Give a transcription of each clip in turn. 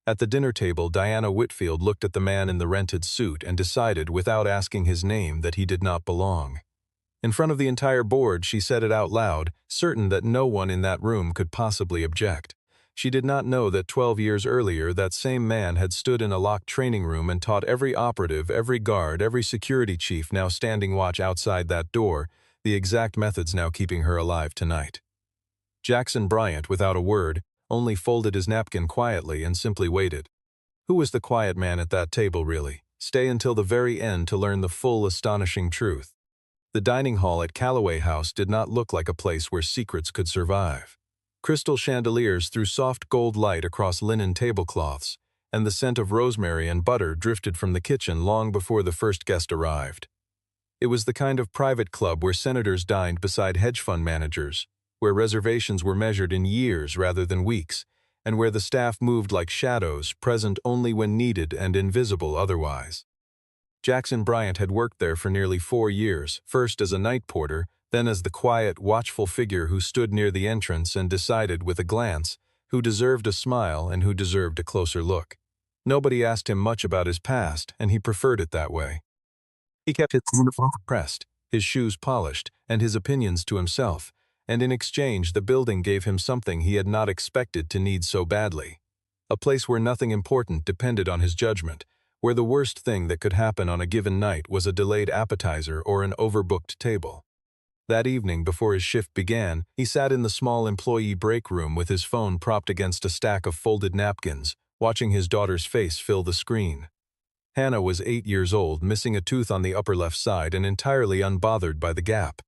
At the dinner table, Diana Whitfield looked at the man in the rented suit and decided without asking his name that he did not belong. In front of the entire board, she said it out loud, certain that no one in that room could possibly object. She did not know that 12 years earlier that same man had stood in a locked training room and taught every operative, every guard, every security chief now standing watch outside that door, the exact methods now keeping her alive tonight. Jackson Bryant, without a word, only folded his napkin quietly and simply waited. Who was the quiet man at that table, really? Stay until the very end to learn the full, astonishing truth. The dining hall at Calloway House did not look like a place where secrets could survive. Crystal chandeliers threw soft gold light across linen tablecloths, and the scent of rosemary and butter drifted from the kitchen long before the first guest arrived. It was the kind of private club where senators dined beside hedge fund managers, where reservations were measured in years rather than weeks, and where the staff moved like shadows, present only when needed and invisible otherwise. Jackson Bryant had worked there for nearly 4 years, first as a night porter, then as the quiet, watchful figure who stood near the entrance and decided with a glance who deserved a smile and who deserved a closer look. Nobody asked him much about his past, and he preferred it that way. He kept his uniform pressed, his shoes polished, and his opinions to himself, and in exchange the building gave him something he had not expected to need so badly. A place where nothing important depended on his judgment, where the worst thing that could happen on a given night was a delayed appetizer or an overbooked table. That evening, before his shift began, he sat in the small employee break room with his phone propped against a stack of folded napkins, watching his daughter's face fill the screen. Hannah was 8 years old, missing a tooth on the upper left side and entirely unbothered by the gap.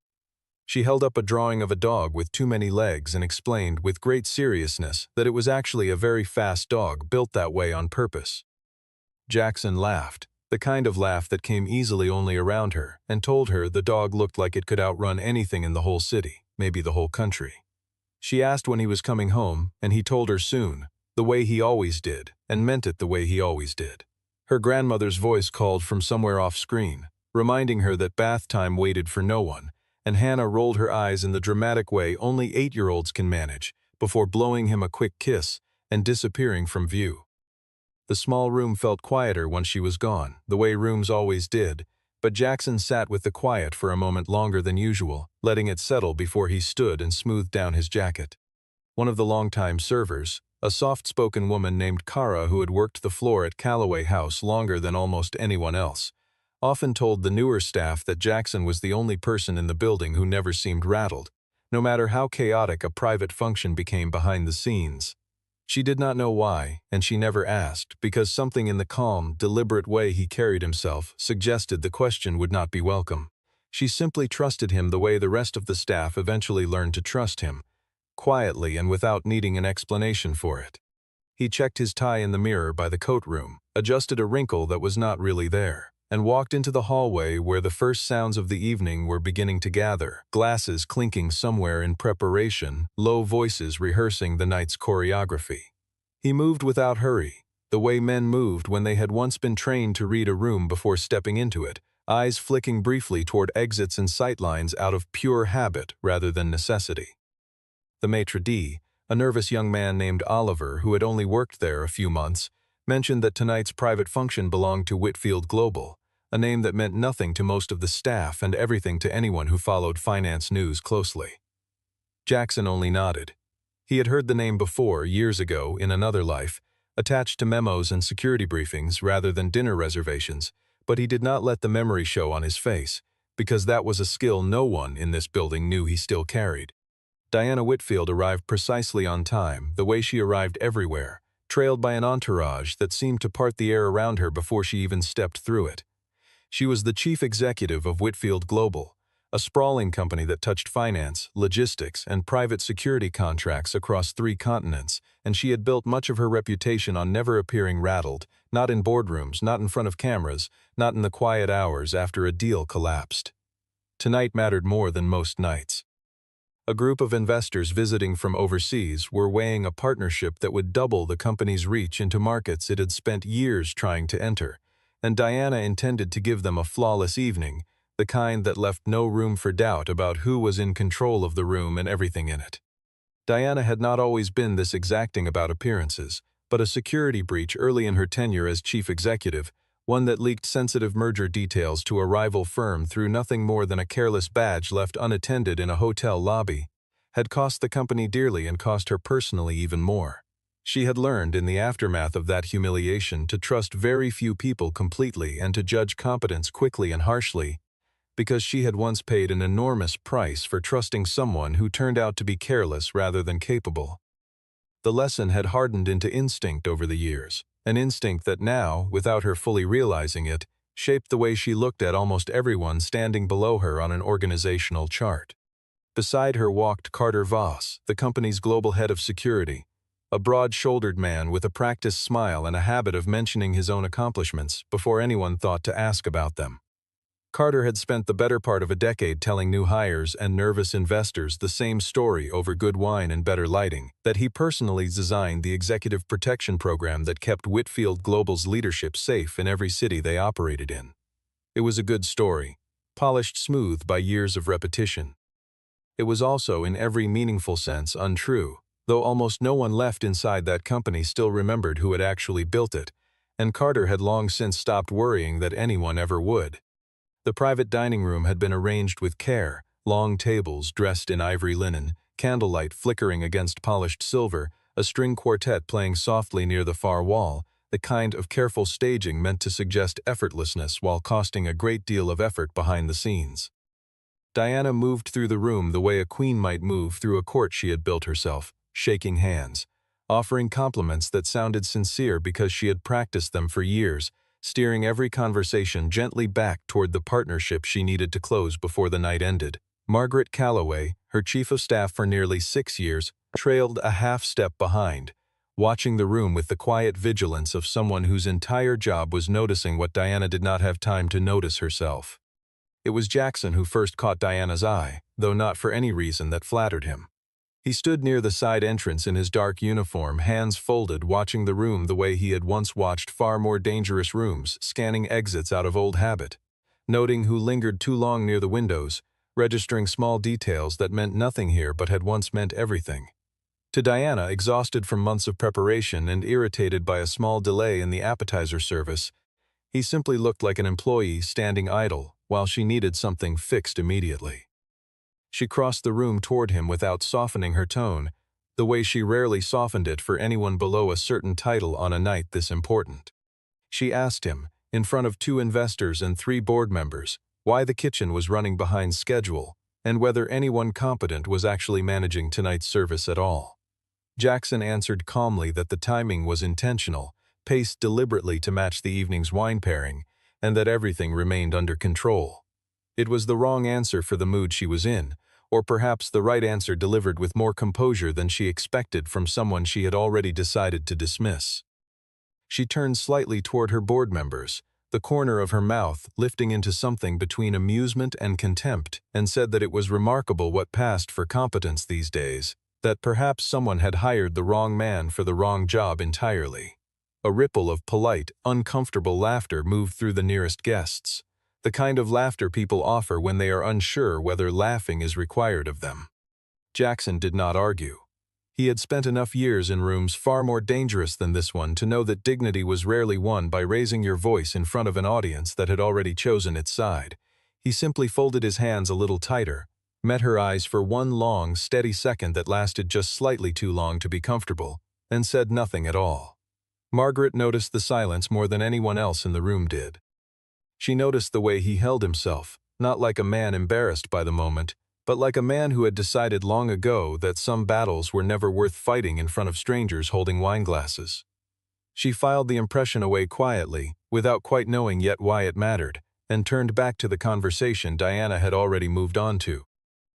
She held up a drawing of a dog with too many legs and explained with great seriousness that it was actually a very fast dog built that way on purpose. Jackson laughed, the kind of laugh that came easily only around her, and told her the dog looked like it could outrun anything in the whole city, maybe the whole country. She asked when he was coming home, and he told her soon, the way he always did, and meant it the way he always did. Her grandmother's voice called from somewhere off-screen, reminding her that bath time waited for no one, and Hannah rolled her eyes in the dramatic way only 8-year-olds can manage, before blowing him a quick kiss and disappearing from view. The small room felt quieter once she was gone, the way rooms always did, but Jackson sat with the quiet for a moment longer than usual, letting it settle before he stood and smoothed down his jacket. One of the longtime servers, a soft-spoken woman named Kara who had worked the floor at Calloway House longer than almost anyone else, often told the newer staff that Jackson was the only person in the building who never seemed rattled, no matter how chaotic a private function became behind the scenes. She did not know why, and she never asked, because something in the calm, deliberate way he carried himself suggested the question would not be welcome. She simply trusted him the way the rest of the staff eventually learned to trust him, quietly and without needing an explanation for it. He checked his tie in the mirror by the coat room, adjusted a wrinkle that was not really there, and walked into the hallway where the first sounds of the evening were beginning to gather, glasses clinking somewhere in preparation, low voices rehearsing the night's choreography. He moved without hurry, the way men moved when they had once been trained to read a room before stepping into it, eyes flicking briefly toward exits and sightlines out of pure habit rather than necessity. The maitre d', a nervous young man named Oliver who had only worked there a few months, mentioned that tonight's private function belonged to Whitfield Global, a name that meant nothing to most of the staff and everything to anyone who followed finance news closely. Jackson only nodded. He had heard the name before, years ago, in another life, attached to memos and security briefings rather than dinner reservations, but he did not let the memory show on his face, because that was a skill no one in this building knew he still carried. Diana Whitfield arrived precisely on time, the way she arrived everywhere, trailed by an entourage that seemed to part the air around her before she even stepped through it. She was the chief executive of Whitfield Global, a sprawling company that touched finance, logistics, and private security contracts across 3 continents, and she had built much of her reputation on never appearing rattled, not in boardrooms, not in front of cameras, not in the quiet hours after a deal collapsed. Tonight mattered more than most nights. A group of investors visiting from overseas were weighing a partnership that would double the company's reach into markets it had spent years trying to enter, and Diana intended to give them a flawless evening, the kind that left no room for doubt about who was in control of the room and everything in it. Diana had not always been this exacting about appearances, but a security breach early in her tenure as chief executive, one that leaked sensitive merger details to a rival firm through nothing more than a careless badge left unattended in a hotel lobby, had cost the company dearly and cost her personally even more. She had learned in the aftermath of that humiliation to trust very few people completely and to judge competence quickly and harshly, because she had once paid an enormous price for trusting someone who turned out to be careless rather than capable. The lesson had hardened into instinct over the years, an instinct that now, without her fully realizing it, shaped the way she looked at almost everyone standing below her on an organizational chart. Beside her walked Carter Voss, the company's global head of security, a broad-shouldered man with a practiced smile and a habit of mentioning his own accomplishments before anyone thought to ask about them. Carter had spent the better part of a decade telling new hires and nervous investors the same story over good wine and better lighting, that he personally designed the executive protection program that kept Whitfield Global's leadership safe in every city they operated in. It was a good story, polished smooth by years of repetition. It was also, in every meaningful sense, untrue, though almost no one left inside that company still remembered who had actually built it, and Carter had long since stopped worrying that anyone ever would. The private dining room had been arranged with care, long tables dressed in ivory linen, candlelight flickering against polished silver, a string quartet playing softly near the far wall, the kind of careful staging meant to suggest effortlessness while costing a great deal of effort behind the scenes. Diana moved through the room the way a queen might move through a court she had built herself, shaking hands, offering compliments that sounded sincere because she had practiced them for years, steering every conversation gently back toward the partnership she needed to close before the night ended. Margaret Calloway, her chief of staff for nearly 6 years, trailed a half step behind, watching the room with the quiet vigilance of someone whose entire job was noticing what Diana did not have time to notice herself. It was Jackson who first caught Diana's eye, though not for any reason that flattered him. He stood near the side entrance in his dark uniform, hands folded, watching the room the way he had once watched far more dangerous rooms, scanning exits out of old habit, noting who lingered too long near the windows, registering small details that meant nothing here but had once meant everything. To Diana, exhausted from months of preparation and irritated by a small delay in the appetizer service, he simply looked like an employee standing idle while she needed something fixed immediately. She crossed the room toward him without softening her tone, the way she rarely softened it for anyone below a certain title on a night this important. She asked him, in front of 2 investors and 3 board members, why the kitchen was running behind schedule and whether anyone competent was actually managing tonight's service at all. Jackson answered calmly that the timing was intentional, paced deliberately to match the evening's wine pairing, and that everything remained under control. It was the wrong answer for the mood she was in, or perhaps the right answer delivered with more composure than she expected from someone she had already decided to dismiss. She turned slightly toward her board members, the corner of her mouth lifting into something between amusement and contempt, and said that it was remarkable what passed for competence these days, that perhaps someone had hired the wrong man for the wrong job entirely. A ripple of polite, uncomfortable laughter moved through the nearest guests, the kind of laughter people offer when they are unsure whether laughing is required of them. Jackson did not argue. He had spent enough years in rooms far more dangerous than this one to know that dignity was rarely won by raising your voice in front of an audience that had already chosen its side. He simply folded his hands a little tighter, met her eyes for one long, steady second that lasted just slightly too long to be comfortable, and said nothing at all. Margaret noticed the silence more than anyone else in the room did. She noticed the way he held himself, not like a man embarrassed by the moment, but like a man who had decided long ago that some battles were never worth fighting in front of strangers holding wine glasses. She filed the impression away quietly, without quite knowing yet why it mattered, and turned back to the conversation Diana had already moved on to.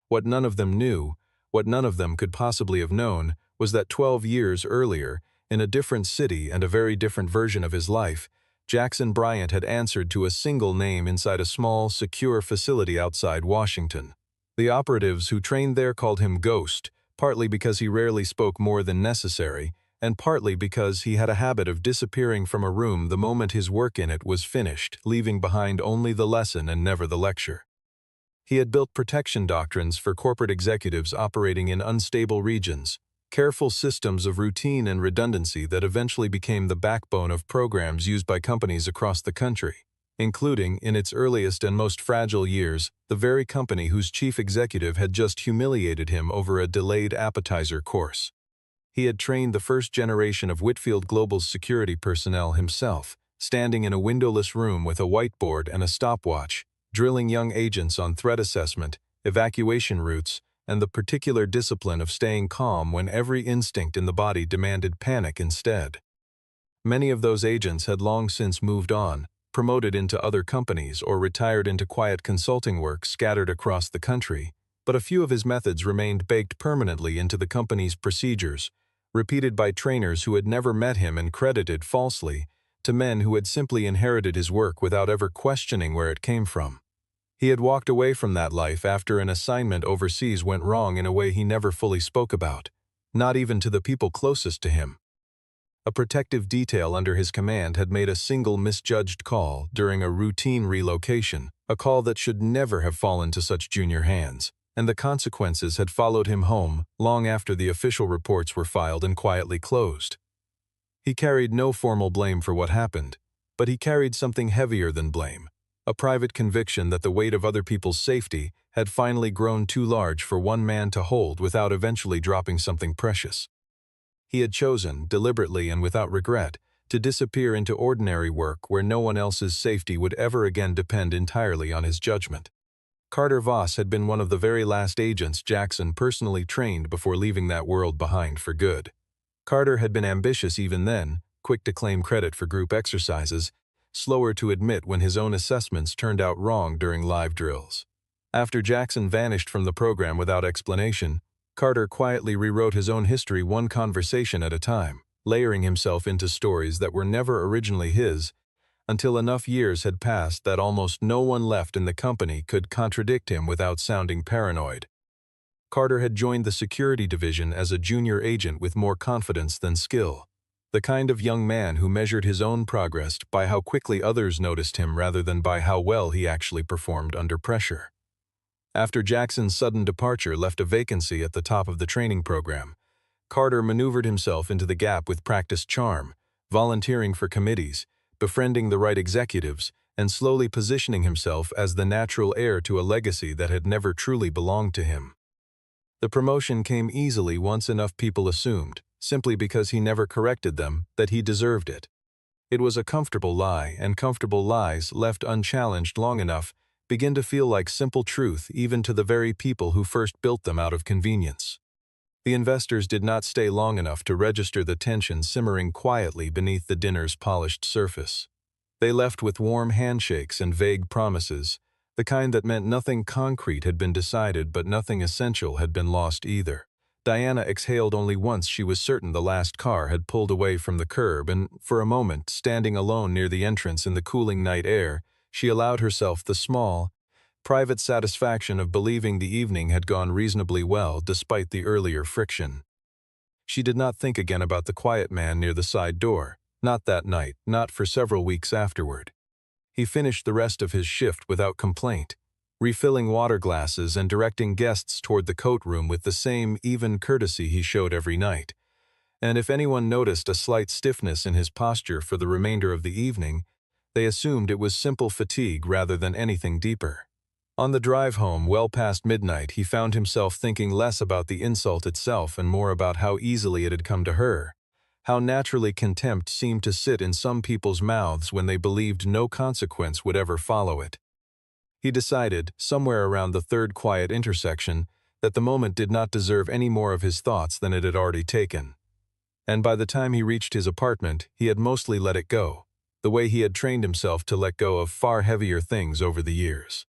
What none of them knew, what none of them could possibly have known, was that 12 years earlier, in a different city and a very different version of his life, Jackson Bryant had answered to a single name inside a small, secure facility outside Washington. The operatives who trained there called him Ghost, partly because he rarely spoke more than necessary, and partly because he had a habit of disappearing from a room the moment his work in it was finished, leaving behind only the lesson and never the lecture. He had built protection doctrines for corporate executives operating in unstable regions, careful systems of routine and redundancy that eventually became the backbone of programs used by companies across the country, including, in its earliest and most fragile years, the very company whose chief executive had just humiliated him over a delayed appetizer course. He had trained the first generation of Whitfield Global's security personnel himself, standing in a windowless room with a whiteboard and a stopwatch, drilling young agents on threat assessment, evacuation routes, and the particular discipline of staying calm when every instinct in the body demanded panic instead. Many of those agents had long since moved on, promoted into other companies or retired into quiet consulting work scattered across the country, but a few of his methods remained baked permanently into the company's procedures, repeated by trainers who had never met him and credited falsely to men who had simply inherited his work without ever questioning where it came from. He had walked away from that life after an assignment overseas went wrong in a way he never fully spoke about, not even to the people closest to him. A protective detail under his command had made a single misjudged call during a routine relocation, a call that should never have fallen to such junior hands, and the consequences had followed him home long after the official reports were filed and quietly closed. He carried no formal blame for what happened, but he carried something heavier than blame, a private conviction that the weight of other people's safety had finally grown too large for one man to hold without eventually dropping something precious. He had chosen, deliberately and without regret, to disappear into ordinary work where no one else's safety would ever again depend entirely on his judgment. Carter Voss had been one of the very last agents Jackson personally trained before leaving that world behind for good. Carter had been ambitious even then, quick to claim credit for group exercises, slower to admit when his own assessments turned out wrong during live drills. After Jackson vanished from the program without explanation, Carter quietly rewrote his own history one conversation at a time, layering himself into stories that were never originally his, until enough years had passed that almost no one left in the company could contradict him without sounding paranoid. Carter had joined the security division as a junior agent with more confidence than skill, the kind of young man who measured his own progress by how quickly others noticed him rather than by how well he actually performed under pressure. After Jackson's sudden departure left a vacancy at the top of the training program, Carter maneuvered himself into the gap with practiced charm, volunteering for committees, befriending the right executives, and slowly positioning himself as the natural heir to a legacy that had never truly belonged to him. The promotion came easily once enough people assumed, simply because he never corrected them, that he deserved it. It was a comfortable lie, and comfortable lies, left unchallenged long enough, begin to feel like simple truth even to the very people who first built them out of convenience. The investors did not stay long enough to register the tension simmering quietly beneath the dinner's polished surface. They left with warm handshakes and vague promises, the kind that meant nothing concrete had been decided but nothing essential had been lost either. Diana exhaled only once she was certain the last car had pulled away from the curb, and for a moment, standing alone near the entrance in the cooling night air, she allowed herself the small, private satisfaction of believing the evening had gone reasonably well despite the earlier friction. She did not think again about the quiet man near the side door, not that night, not for several weeks afterward. He finished the rest of his shift without complaint, refilling water glasses and directing guests toward the coat room with the same even courtesy he showed every night. And if anyone noticed a slight stiffness in his posture for the remainder of the evening, they assumed it was simple fatigue rather than anything deeper. On the drive home, well past midnight, he found himself thinking less about the insult itself and more about how easily it had come to her, how naturally contempt seemed to sit in some people's mouths when they believed no consequence would ever follow it. He decided, somewhere around the third quiet intersection, that the moment did not deserve any more of his thoughts than it had already taken. And by the time he reached his apartment, he had mostly let it go, the way he had trained himself to let go of far heavier things over the years.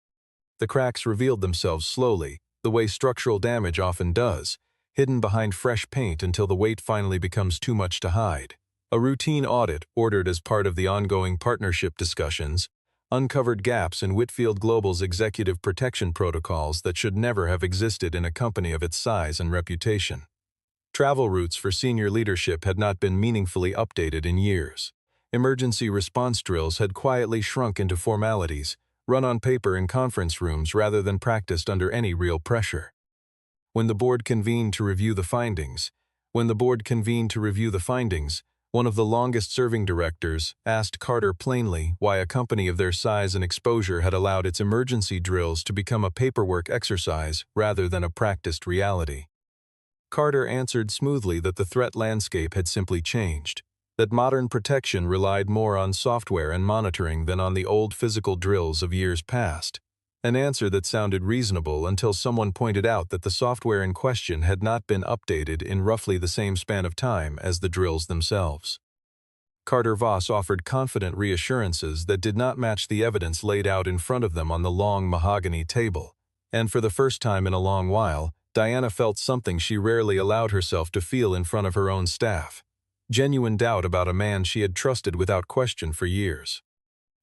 The cracks revealed themselves slowly, the way structural damage often does, hidden behind fresh paint until the weight finally becomes too much to hide. A routine audit, ordered as part of the ongoing partnership discussions, uncovered gaps in Whitfield Global's executive protection protocols that should never have existed in a company of its size and reputation. Travel routes for senior leadership had not been meaningfully updated in years. Emergency response drills had quietly shrunk into formalities, run on paper in conference rooms rather than practiced under any real pressure. When the board convened to review the findings, When the board convened to review the findings, one of the longest-serving directors asked Carter plainly why a company of their size and exposure had allowed its emergency drills to become a paperwork exercise rather than a practiced reality. Carter answered smoothly that the threat landscape had simply changed, that modern protection relied more on software and monitoring than on the old physical drills of years past. An answer that sounded reasonable until someone pointed out that the software in question had not been updated in roughly the same span of time as the drills themselves. Carter Voss offered confident reassurances that did not match the evidence laid out in front of them on the long mahogany table, and for the first time in a long while, Diana felt something she rarely allowed herself to feel in front of her own staff: genuine doubt about a man she had trusted without question for years.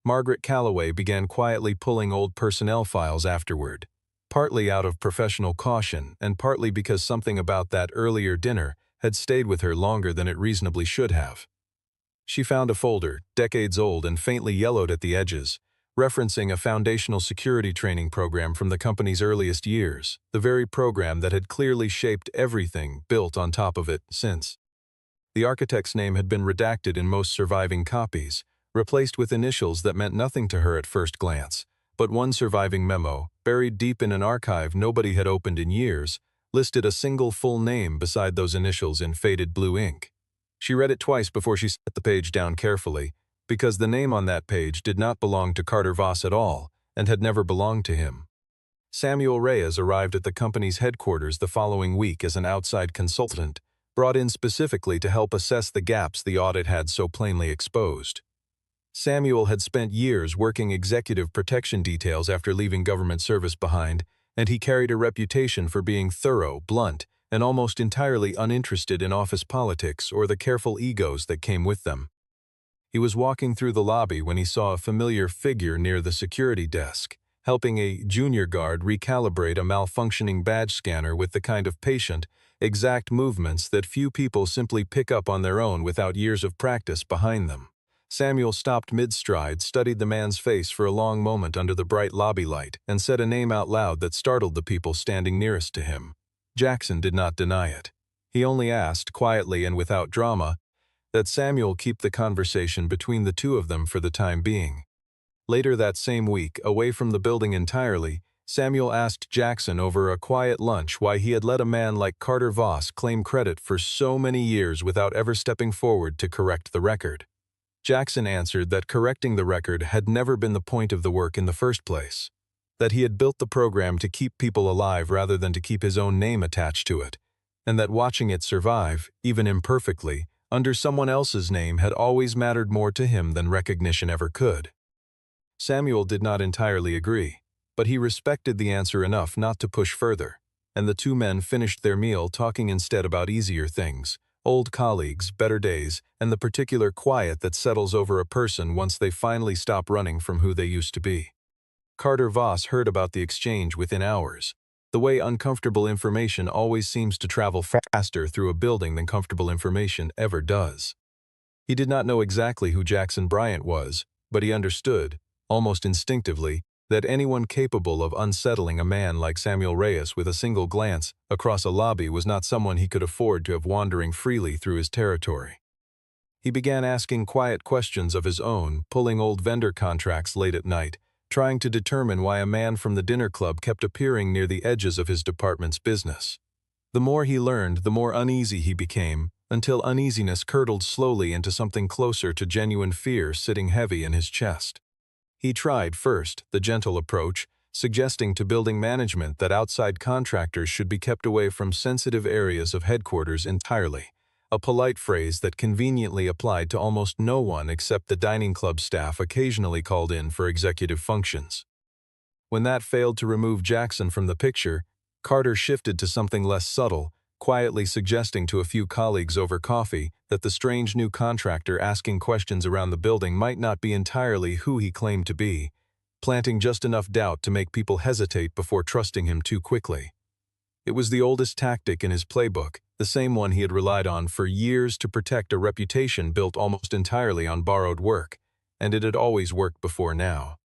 Margaret Calloway began quietly pulling old personnel files afterward, partly out of professional caution and partly because something about that earlier dinner had stayed with her longer than it reasonably should have. She found a folder, decades old and faintly yellowed at the edges, referencing a foundational security training program from the company's earliest years, the very program that had clearly shaped everything built on top of it since. The architect's name had been redacted in most surviving copies, replaced with initials that meant nothing to her at first glance, but one surviving memo, buried deep in an archive nobody had opened in years, listed a single full name beside those initials in faded blue ink. She read it twice before she set the page down carefully, because the name on that page did not belong to Carter Voss at all, and had never belonged to him. Samuel Reyes arrived at the company's headquarters the following week as an outside consultant, brought in specifically to help assess the gaps the audit had so plainly exposed. Samuel had spent years working executive protection details after leaving government service behind, and he carried a reputation for being thorough, blunt, and almost entirely uninterested in office politics or the careful egos that came with them. He was walking through the lobby when he saw a familiar figure near the security desk, helping a junior guard recalibrate a malfunctioning badge scanner with the kind of patient, exact movements that few people simply pick up on their own without years of practice behind them. Samuel stopped mid-stride, studied the man's face for a long moment under the bright lobby light, and said a name out loud that startled the people standing nearest to him. Jackson did not deny it. He only asked, quietly and without drama, that Samuel keep the conversation between the two of them for the time being. Later that same week, away from the building entirely, Samuel asked Jackson over a quiet lunch why he had let a man like Carter Voss claim credit for so many years without ever stepping forward to correct the record. Jackson answered that correcting the record had never been the point of the work in the first place, that he had built the program to keep people alive rather than to keep his own name attached to it, and that watching it survive, even imperfectly, under someone else's name had always mattered more to him than recognition ever could. Samuel did not entirely agree, but he respected the answer enough not to push further, and the two men finished their meal talking instead about easier things, old colleagues, better days, and the particular quiet that settles over a person once they finally stop running from who they used to be. Carter Voss heard about the exchange within hours, the way uncomfortable information always seems to travel faster through a building than comfortable information ever does. He did not know exactly who Jackson Bryant was, but he understood, almost instinctively, that anyone capable of unsettling a man like Samuel Reyes with a single glance across a lobby was not someone he could afford to have wandering freely through his territory. He began asking quiet questions of his own, pulling old vendor contracts late at night, trying to determine why a man from the dinner club kept appearing near the edges of his department's business. The more he learned, the more uneasy he became, until uneasiness curdled slowly into something closer to genuine fear sitting heavy in his chest. He tried, first, the gentle approach, suggesting to building management that outside contractors should be kept away from sensitive areas of headquarters entirely, a polite phrase that conveniently applied to almost no one except the dining club staff occasionally called in for executive functions. When that failed to remove Jackson from the picture, Carter shifted to something less subtle, quietly suggesting to a few colleagues over coffee that the strange new contractor asking questions around the building might not be entirely who he claimed to be, planting just enough doubt to make people hesitate before trusting him too quickly. It was the oldest tactic in his playbook, the same one he had relied on for years to protect a reputation built almost entirely on borrowed work, and it had always worked before now.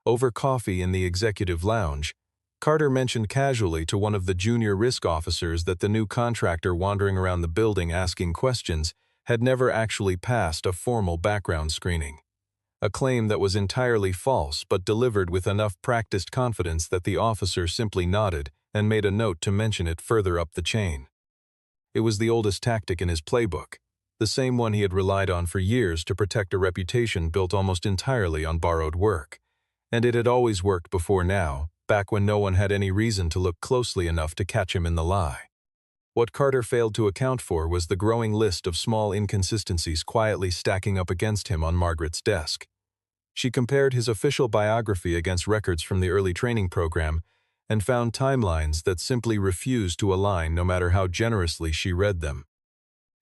Over coffee in the executive lounge, Carter mentioned casually to one of the junior risk officers that the new contractor wandering around the building asking questions had never actually passed a formal background screening. A claim that was entirely false but delivered with enough practiced confidence that the officer simply nodded and made a note to mention it further up the chain. It was the oldest tactic in his playbook, the same one he had relied on for years to protect a reputation built almost entirely on borrowed work. And it had always worked before now, back when no one had any reason to look closely enough to catch him in the lie. What Carter failed to account for was the growing list of small inconsistencies quietly stacking up against him on Margaret's desk. She compared his official biography against records from the early training program and found timelines that simply refused to align no matter how generously she read them.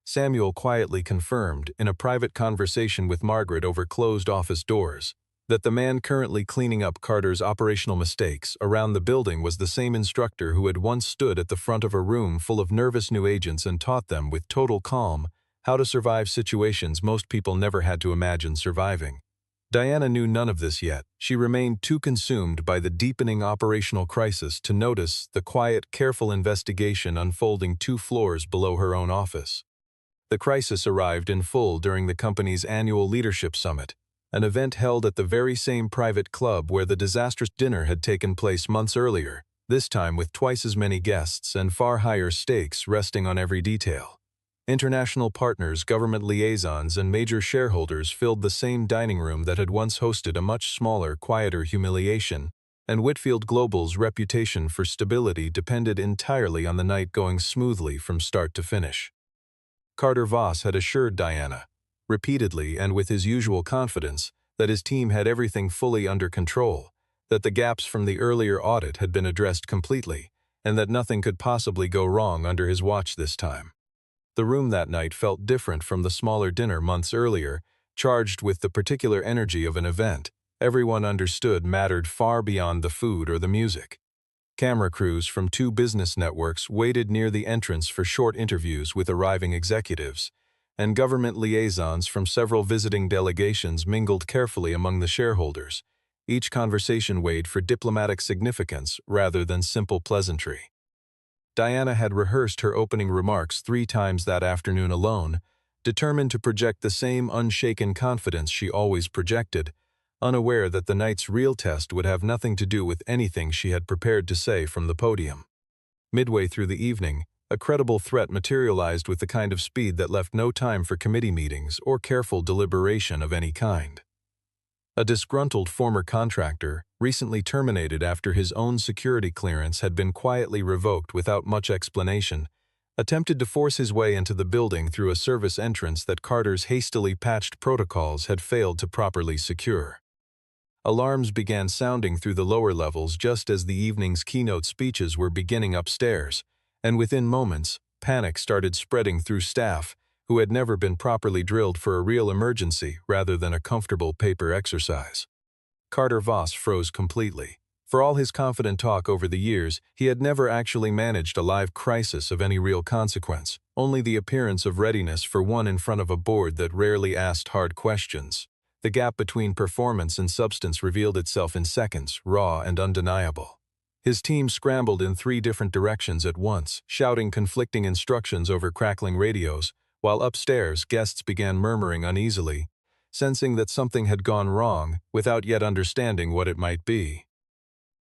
Samuel quietly confirmed, in a private conversation with Margaret over closed office doors, that the man currently cleaning up Carter's operational mistakes around the building was the same instructor who had once stood at the front of a room full of nervous new agents and taught them with total calm how to survive situations most people never had to imagine surviving. Diana knew none of this yet. She remained too consumed by the deepening operational crisis to notice the quiet, careful investigation unfolding 2 floors below her own office. The crisis arrived in full during the company's annual leadership summit, an event held at the very same private club where the disastrous dinner had taken place months earlier, this time with twice as many guests and far higher stakes resting on every detail. International partners, government liaisons, and major shareholders filled the same dining room that had once hosted a much smaller, quieter humiliation, and Whitfield Global's reputation for stability depended entirely on the night going smoothly from start to finish. Carter Voss had assured Diana, repeatedly and with his usual confidence, that his team had everything fully under control, that the gaps from the earlier audit had been addressed completely, and that nothing could possibly go wrong under his watch this time. The room that night felt different from the smaller dinner months earlier, charged with the particular energy of an event everyone understood mattered far beyond the food or the music. Camera crews from 2 business networks waited near the entrance for short interviews with arriving executives, and government liaisons from several visiting delegations mingled carefully among the shareholders. Each conversation weighed for diplomatic significance rather than simple pleasantry. Diana had rehearsed her opening remarks 3 times that afternoon alone, determined to project the same unshaken confidence she always projected, unaware that the night's real test would have nothing to do with anything she had prepared to say from the podium. Midway through the evening, a credible threat materialized with the kind of speed that left no time for committee meetings or careful deliberation of any kind. A disgruntled former contractor, recently terminated after his own security clearance had been quietly revoked without much explanation, attempted to force his way into the building through a service entrance that Carter's hastily patched protocols had failed to properly secure. Alarms began sounding through the lower levels just as the evening's keynote speeches were beginning upstairs, and within moments, panic started spreading through staff who had never been properly drilled for a real emergency rather than a comfortable paper exercise. Carter Voss froze completely. For all his confident talk over the years, he had never actually managed a live crisis of any real consequence, only the appearance of readiness for one in front of a board that rarely asked hard questions. The gap between performance and substance revealed itself in seconds, raw and undeniable. His team scrambled in 3 different directions at once, shouting conflicting instructions over crackling radios, while upstairs guests began murmuring uneasily, sensing that something had gone wrong without yet understanding what it might be.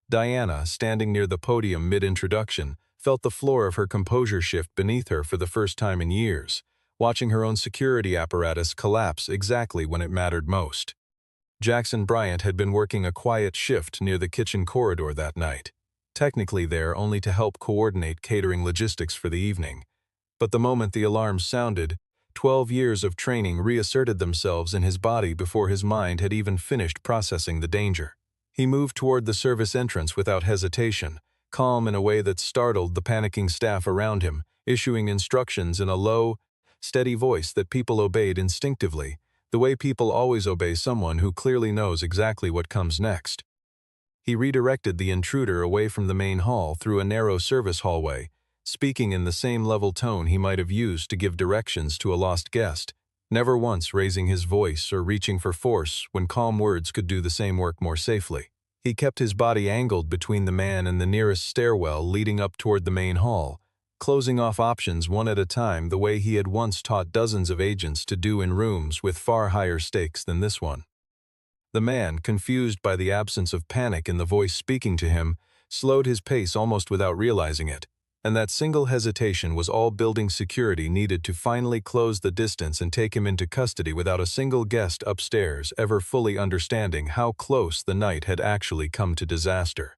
Diana, standing near the podium mid-introduction, felt the floor of her composure shift beneath her for the first time in years, watching her own security apparatus collapse exactly when it mattered most. Jackson Bryant had been working a quiet shift near the kitchen corridor that night, technically there only to help coordinate catering logistics for the evening. But the moment the alarms sounded, 12 years of training reasserted themselves in his body before his mind had even finished processing the danger. He moved toward the service entrance without hesitation, calm in a way that startled the panicking staff around him, issuing instructions in a low, steady voice that people obeyed instinctively, the way people always obey someone who clearly knows exactly what comes next. He redirected the intruder away from the main hall through a narrow service hallway, speaking in the same level tone he might have used to give directions to a lost guest, never once raising his voice or reaching for force when calm words could do the same work more safely. He kept his body angled between the man and the nearest stairwell leading up toward the main hall, closing off options one at a time the way he had once taught dozens of agents to do in rooms with far higher stakes than this one. The man, confused by the absence of panic in the voice speaking to him, slowed his pace almost without realizing it, and that single hesitation was all building security needed to finally close the distance and take him into custody without a single guest upstairs ever fully understanding how close the night had actually come to disaster.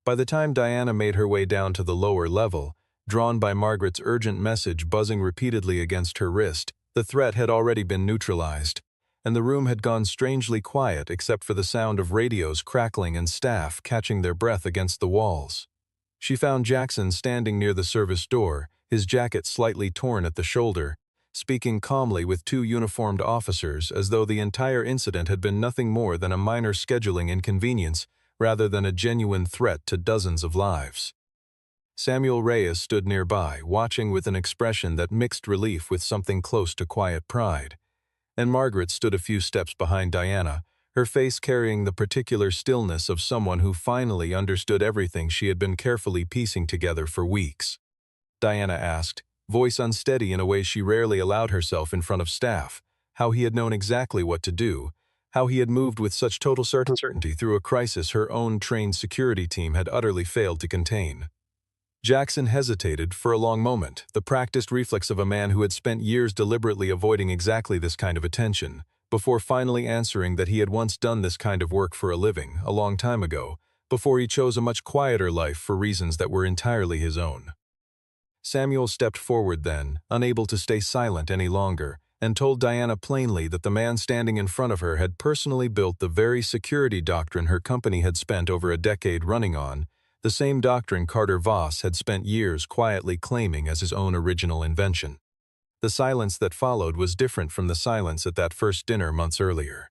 By the time Diana made her way down to the lower level, drawn by Margaret's urgent message buzzing repeatedly against her wrist, the threat had already been neutralized, and the room had gone strangely quiet except for the sound of radios crackling and staff catching their breath against the walls. She found Jackson standing near the service door, his jacket slightly torn at the shoulder, speaking calmly with two uniformed officers as though the entire incident had been nothing more than a minor scheduling inconvenience rather than a genuine threat to dozens of lives. Samuel Reyes stood nearby, watching with an expression that mixed relief with something close to quiet pride, and Margaret stood a few steps behind Diana, her face carrying the particular stillness of someone who finally understood everything she had been carefully piecing together for weeks. Diana asked, voice unsteady in a way she rarely allowed herself in front of staff, how he had known exactly what to do, how he had moved with such total certainty through a crisis her own trained security team had utterly failed to contain. Jackson hesitated for a long moment, the practiced reflex of a man who had spent years deliberately avoiding exactly this kind of attention, before finally answering that he had once done this kind of work for a living, a long time ago, before he chose a much quieter life for reasons that were entirely his own. Samuel stepped forward then, unable to stay silent any longer, and told Diana plainly that the man standing in front of her had personally built the very security doctrine her company had spent over a decade running on, the same doctrine Carter Voss had spent years quietly claiming as his own original invention. The silence that followed was different from the silence at that first dinner months earlier.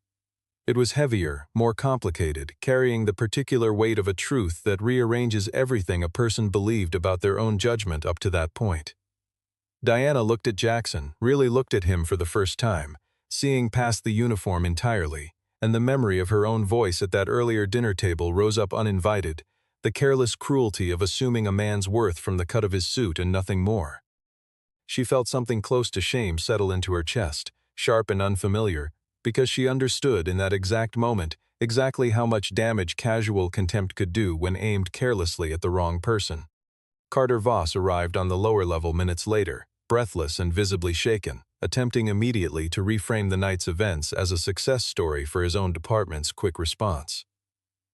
It was heavier, more complicated, carrying the particular weight of a truth that rearranges everything a person believed about their own judgment up to that point. Diana looked at Jackson, really looked at him for the first time, seeing past the uniform entirely, and the memory of her own voice at that earlier dinner table rose up uninvited, the careless cruelty of assuming a man's worth from the cut of his suit and nothing more. She felt something close to shame settle into her chest, sharp and unfamiliar, because she understood in that exact moment exactly how much damage casual contempt could do when aimed carelessly at the wrong person. Carter Voss arrived on the lower level minutes later, breathless and visibly shaken, attempting immediately to reframe the night's events as a success story for his own department's quick response.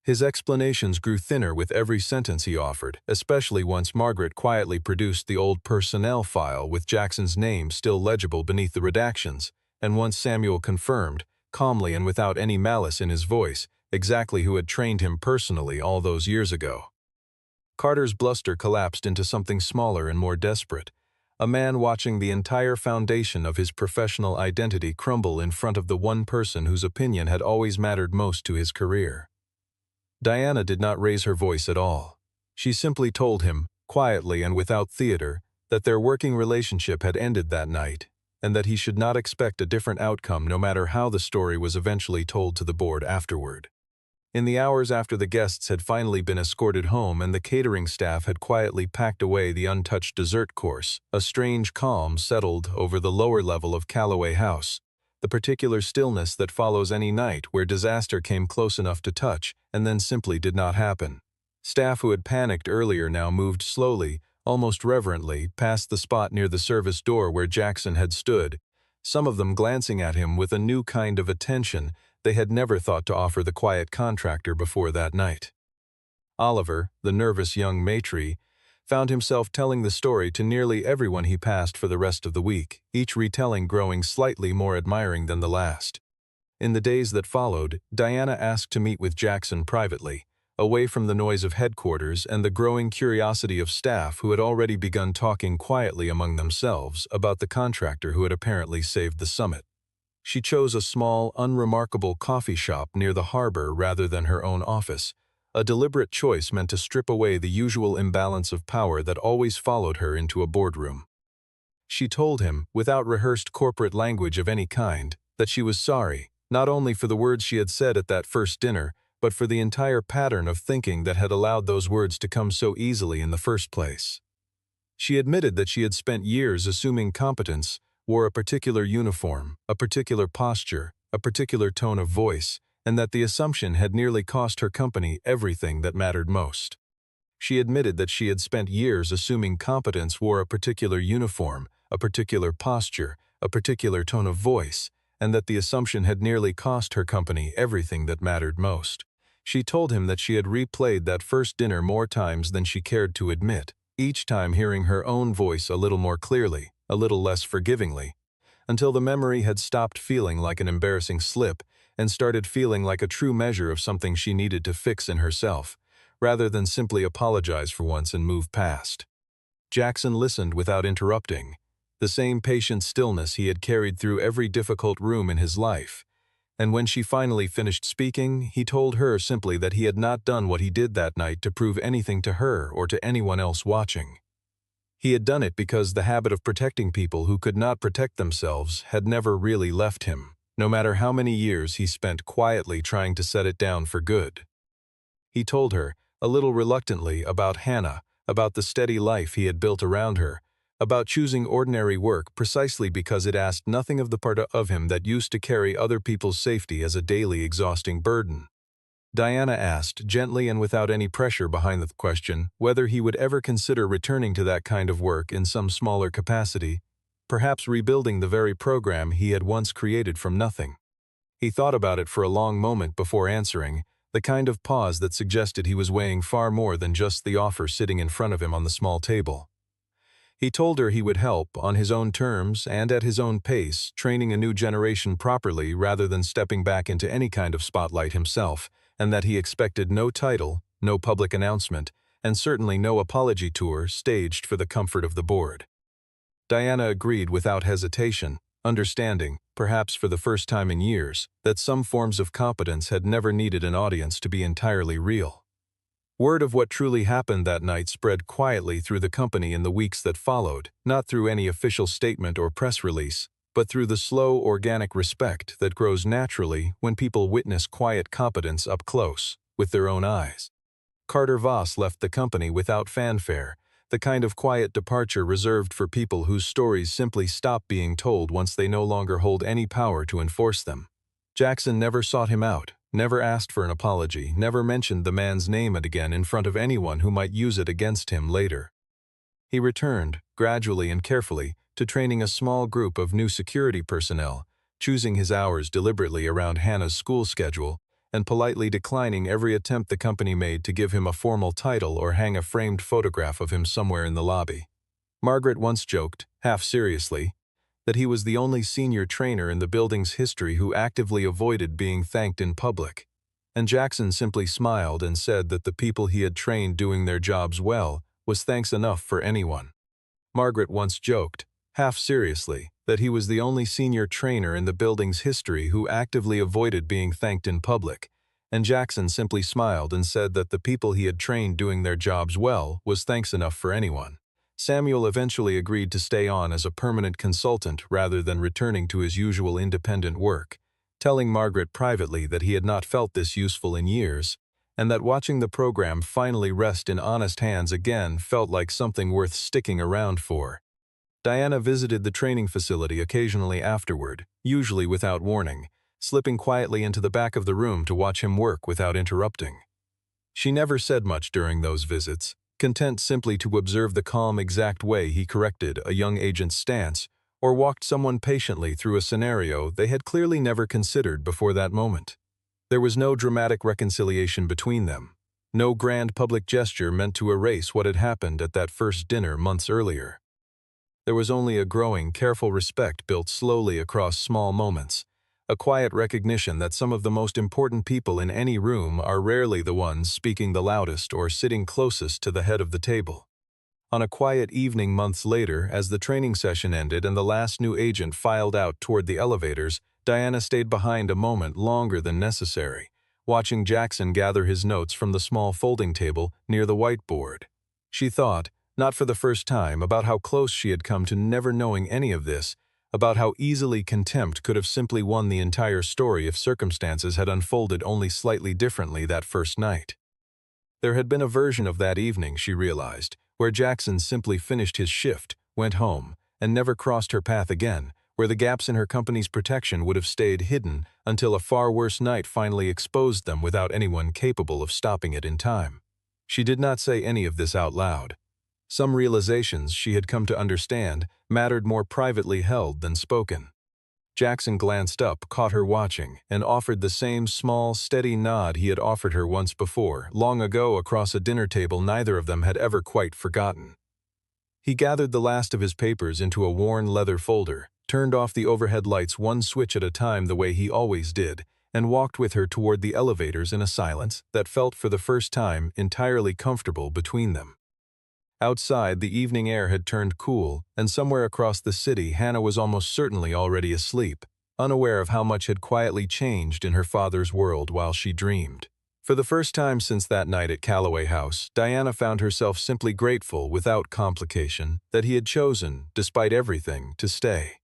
His explanations grew thinner with every sentence he offered, especially once Margaret quietly produced the old personnel file with Jackson's name still legible beneath the redactions, and once Samuel confirmed, calmly and without any malice in his voice, exactly who had trained him personally all those years ago. Carter's bluster collapsed into something smaller and more desperate, a man watching the entire foundation of his professional identity crumble in front of the one person whose opinion had always mattered most to his career. Diana did not raise her voice at all. She simply told him, quietly and without theater, that their working relationship had ended that night, and that he should not expect a different outcome no matter how the story was eventually told to the board afterward. In the hours after the guests had finally been escorted home and the catering staff had quietly packed away the untouched dessert course, a strange calm settled over the lower level of Calloway House, the particular stillness that follows any night where disaster came close enough to touch and then simply did not happen. Staff who had panicked earlier now moved slowly, almost reverently, past the spot near the service door where Jackson had stood, some of them glancing at him with a new kind of attention they had never thought to offer the quiet contractor before that night. Oliver, the nervous young maitre, found himself telling the story to nearly everyone he passed for the rest of the week, each retelling growing slightly more admiring than the last. In the days that followed, Diana asked to meet with Jackson privately, away from the noise of headquarters and the growing curiosity of staff who had already begun talking quietly among themselves about the contractor who had apparently saved the summit. She chose a small, unremarkable coffee shop near the harbor rather than her own office, a deliberate choice meant to strip away the usual imbalance of power that always followed her into a boardroom. She told him, without rehearsed corporate language of any kind, that she was sorry, not only for the words she had said at that first dinner, but for the entire pattern of thinking that had allowed those words to come so easily in the first place. She admitted that she had spent years assuming competence wore a particular uniform, a particular posture, a particular tone of voice, and that the assumption had nearly cost her company everything that mattered most. She admitted that she had spent years assuming competence wore a particular uniform, a particular posture, a particular tone of voice, and that the assumption had nearly cost her company everything that mattered most. She told him that she had replayed that first dinner more times than she cared to admit, each time hearing her own voice a little more clearly, a little less forgivingly, until the memory had stopped feeling like an embarrassing slip and started feeling like a true measure of something she needed to fix in herself, rather than simply apologize for once and move past. Jackson listened without interrupting, the same patient stillness he had carried through every difficult room in his life. And when she finally finished speaking, he told her simply that he had not done what he did that night to prove anything to her or to anyone else watching. He had done it because the habit of protecting people who could not protect themselves had never really left him, no matter how many years he spent quietly trying to set it down for good. He told her, a little reluctantly, about Hannah, about the steady life he had built around her, about choosing ordinary work precisely because it asked nothing of the part of him that used to carry other people's safety as a daily exhausting burden. Diana asked, gently and without any pressure behind the question, whether he would ever consider returning to that kind of work in some smaller capacity, perhaps rebuilding the very program he had once created from nothing. He thought about it for a long moment before answering, the kind of pause that suggested he was weighing far more than just the offer sitting in front of him on the small table. He told her he would help, on his own terms and at his own pace, training a new generation properly rather than stepping back into any kind of spotlight himself, and that he expected no title, no public announcement, and certainly no apology tour staged for the comfort of the board. Diana agreed without hesitation, understanding, perhaps for the first time in years, that some forms of competence had never needed an audience to be entirely real. Word of what truly happened that night spread quietly through the company in the weeks that followed, not through any official statement or press release, but through the slow, organic respect that grows naturally when people witness quiet competence up close, with their own eyes. Carter Voss left the company without fanfare, the kind of quiet departure reserved for people whose stories simply stop being told once they no longer hold any power to enforce them. Jackson never sought him out, never asked for an apology, never mentioned the man's name again in front of anyone who might use it against him later. He returned, gradually and carefully, to training a small group of new security personnel, choosing his hours deliberately around Hannah's school schedule, and politely declining every attempt the company made to give him a formal title or hang a framed photograph of him somewhere in the lobby. Margaret once joked, half seriously, that he was the only senior trainer in the building's history who actively avoided being thanked in public, and Jackson simply smiled and said that the people he had trained doing their jobs well was thanks enough for anyone. Margaret once joked, half seriously, that he was the only senior trainer in the building's history who actively avoided being thanked in public, and Jackson simply smiled and said that the people he had trained doing their jobs well was thanks enough for anyone. Samuel eventually agreed to stay on as a permanent consultant rather than returning to his usual independent work, telling Margaret privately that he had not felt this useful in years, and that watching the program finally rest in honest hands again felt like something worth sticking around for. Diana visited the training facility occasionally afterward, usually without warning, slipping quietly into the back of the room to watch him work without interrupting. She never said much during those visits, content simply to observe the calm, exact way he corrected a young agent's stance or walked someone patiently through a scenario they had clearly never considered before that moment. There was no dramatic reconciliation between them, no grand public gesture meant to erase what had happened at that first dinner months earlier. There was only a growing, careful respect built slowly across small moments, a quiet recognition that some of the most important people in any room are rarely the ones speaking the loudest or sitting closest to the head of the table. On a quiet evening months later, as the training session ended and the last new agent filed out toward the elevators, Diana stayed behind a moment longer than necessary, watching Jackson gather his notes from the small folding table near the whiteboard. She thought, not for the first time, about how close she had come to never knowing any of this, about how easily contempt could have simply won the entire story if circumstances had unfolded only slightly differently that first night. There had been a version of that evening, she realized, where Jackson simply finished his shift, went home, and never crossed her path again, where the gaps in her company's protection would have stayed hidden until a far worse night finally exposed them without anyone capable of stopping it in time. She did not say any of this out loud. Some realizations she had come to understand mattered more privately held than spoken. Jackson glanced up, caught her watching, and offered the same small, steady nod he had offered her once before, long ago across a dinner table neither of them had ever quite forgotten. He gathered the last of his papers into a worn leather folder, turned off the overhead lights one switch at a time the way he always did, and walked with her toward the elevators in a silence that felt for the first time entirely comfortable between them. Outside, the evening air had turned cool, and somewhere across the city Hannah was almost certainly already asleep, unaware of how much had quietly changed in her father's world while she dreamed. For the first time since that night at Calloway House, Diana found herself simply grateful, without complication, that he had chosen, despite everything, to stay.